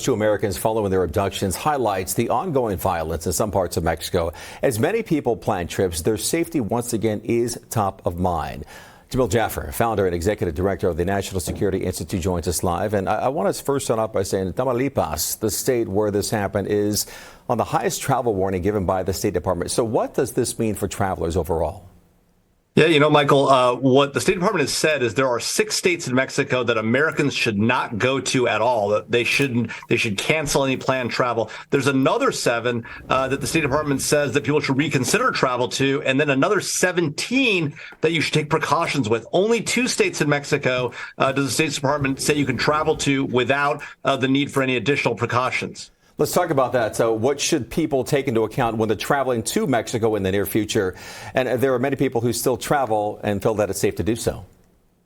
Two Americans following their abductions highlights the ongoing violence in some parts of Mexico. As many people plan trips, their safety once again is top of mind. Jamil Jaffer, founder and executive director of the National Security Institute, joins us live. And I want to first start off by saying Tamaulipas, the state where this happened, is on the highest travel warning given by the State Department. So what does this mean for travelers overall? Yeah, Michael, what the State Department has said is there are 6 states in Mexico that Americans should not go to at all. That they should cancel any planned travel. There's another 7 that the State Department says that people should reconsider travel to, and then another 17 that you should take precautions with. Only 2 states in Mexico does the State Department say you can travel to without the need for any additional precautions. Let's talk about that. So what should people take into account when they're traveling to Mexico in the near future? And there are many people who still travel and feel that it's safe to do so.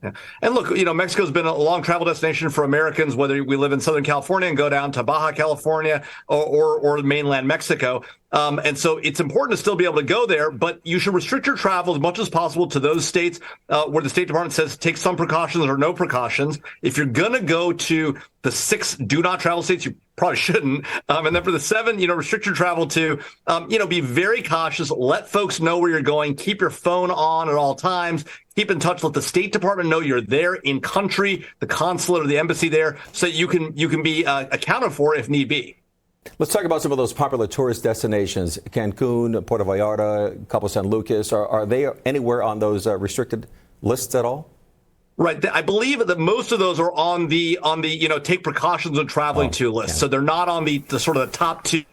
Yeah. And look, Mexico's been a long travel destination for Americans, whether we live in Southern California and go down to Baja California or mainland Mexico. And so it's important to still be able to go there, but you should restrict your travel as much as possible to those states where the State Department says take some precautions or no precautions. If you're going to go to the 6 do not travel states, you probably shouldn't. And then for the 7, restrict your travel to, be very cautious. Let folks know where you're going. Keep your phone on at all times. Keep in touch. Let the State Department know you're there in country, the consulate or the embassy there, so that you can be accounted for if need be. Let's talk about some of those popular tourist destinations. Cancun, Puerto Vallarta, Cabo San Lucas. Are they anywhere on those restricted lists at all? Right. I believe that most of those are on the take precautions when traveling to list. Yeah. So they're not on the sort of the top 2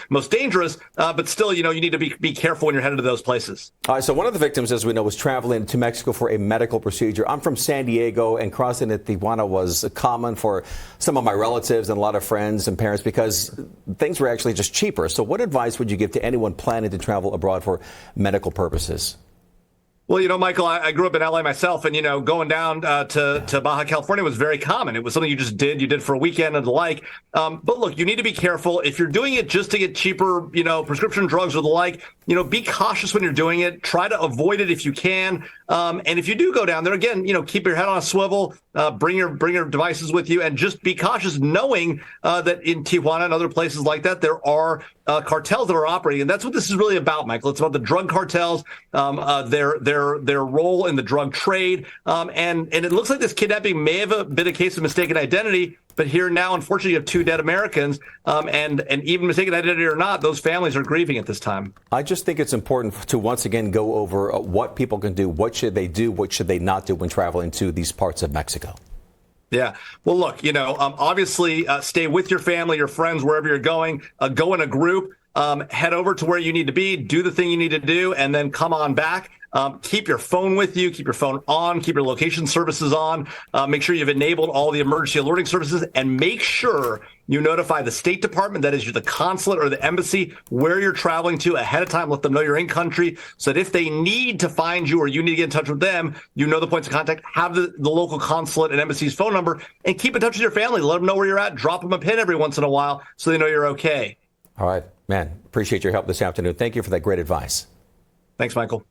most dangerous, but still, you need to be careful when you're headed to those places. All right. So one of the victims, as we know, was traveling to Mexico for a medical procedure. I'm from San Diego, and crossing at Tijuana was common for some of my relatives and a lot of friends and parents because things were actually just cheaper. So what advice would you give to anyone planning to travel abroad for medical purposes? Well, Michael, I grew up in L.A. myself, and, going down to Baja California was very common. It was something you just did. You did for a weekend and the like. But look, you need to be careful. If you're doing it just to get cheaper, prescription drugs or the like, be cautious when you're doing it. Try to avoid it if you can. And if you do go down there, again, keep your head on a swivel, bring your devices with you, and just be cautious, knowing that in Tijuana and other places like that, there are cartels that are operating. And that's what this is really about, Michael. It's about the drug cartels, their role in the drug trade. And it looks like this kidnapping may have been a case of mistaken identity. But here now, unfortunately, you have 2 dead Americans. And even mistaken identity or not, those families are grieving at this time. I just think it's important to once again go over what people can do. What should they do? What should they not do when traveling to these parts of Mexico? Yeah. Well, look, obviously stay with your family, your friends, wherever you're going. Go in a group. Head over to where you need to be. Do the thing you need to do, and then come on back. Keep your phone with you. Keep your phone on. Keep your location services on. Make sure you've enabled all the emergency alerting services, and make sure you notify the State Department, that is the consulate or the embassy, where you're traveling to ahead of time. Let them know you're in country, so that if they need to find you or you need to get in touch with them, the points of contact, have the local consulate and embassy's phone number, and keep in touch with your family. Let them know where you're at. Drop them a pin every once in a while so they know you're okay. All right, man. Appreciate your help this afternoon. Thank you for that great advice. Thanks, Michael.